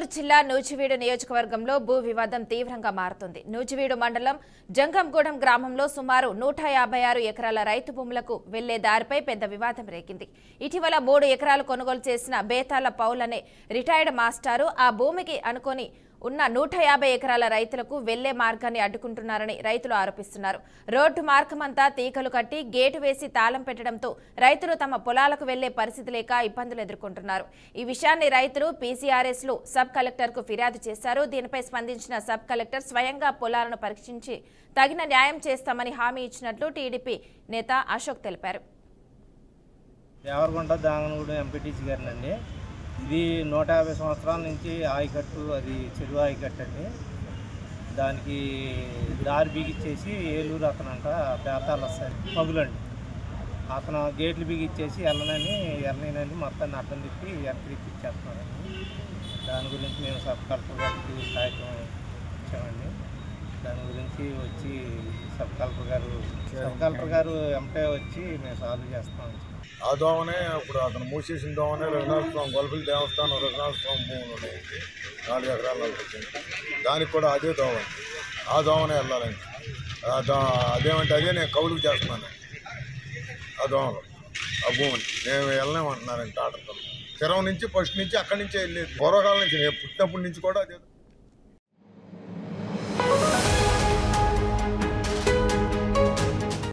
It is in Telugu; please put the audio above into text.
నెల్లూరు జిల్లా నూజివీడు నియోజకవర్గంలో భూ వివాదం తీవ్రంగా మారుతుంది. నూజివీడు మండలం జంగంగూడెం గ్రామంలో సుమారు 156 ఎకరాల రైతు భూములకు వెళ్లే దారిపై పెద్ద వివాదం రేగింది. ఇటీవల 3 ఎకరాలు కొనుగోలు చేసిన బేతాల పౌల్ అనే రిటైర్డ్ మాస్టారు ఆ భూమికి అనుకొని ఉన్న 150 ఎకరాల రైతులకు వెళ్లే మార్గాన్ని అడ్డుకుంటున్నారని రైతులు ఆరోపిస్తున్నారు. రోడ్డు మార్గమంతా తీగలు కట్టి గేటు వేసి తాళం పెట్టడంతో రైతులు తమ పొలాలకు వెళ్లే పరిస్థితి లేక ఇబ్బందులు ఎదుర్కొంటున్నారు. ఈ విషయాన్ని రైతులు పీసీఆర్ఎస్లో సబ్ కలెక్టర్కు ఫిర్యాదు చేశారు. దీనిపై స్పందించిన సబ్ కలెక్టర్ స్వయంగా పొలాలను పరీక్షించి తగిన న్యాయం చేస్తామని హామీ ఇచ్చినట్లు టీడీపీ నేత అశోక్ తెలిపారు. ఇది 150 సంవత్సరాల నుంచి ఆయకట్టు, అది చెరువు ఆయకట్టు అండి. దానికి దారి బిగిచ్చేసి ఏలూరు అతనంట బేతాలు వస్తాయి పగులండి. అతను గేట్లు బిగిచ్చేసి ఎల్లనని మొత్తాన్ని అడ్డం తిప్పి తిప్పించేస్తున్నారండి. దాని గురించి మేము సబ్ కలెక్టర్ గారికి కార్యక్రమం ఇచ్చామండి. దాని గురించి వచ్చి సబ్ కలెక్టర్ గారు ఎంపై వచ్చి మేము సాల్వ్ చేస్తాం. ఆ దోమనే ఇప్పుడు అతను మూసేసిన దోమనే రఘునాథ స్వామి గొల్లపల్లి దేవస్థానం రఘునాథ స్వామి భూములు ఉన్నాయండి. 4 ఎకరాల వచ్చింది. దానికి కూడా అదే దోమ, ఆ దోమనే వెళ్ళాలండి. అదేమంటే అదే నేను కౌలుకు చేస్తున్నాను. ఆ దోమలు ఆ భూమిని మేము వెళ్ళలేమంటున్నారండి. ఆటతో చెరవ నుంచి ఫస్ట్ నుంచి అక్కడి నుంచే వెళ్ళేది. పూర్వకాలం నుంచి నేను పుట్టినప్పటి నుంచి కూడా అదే.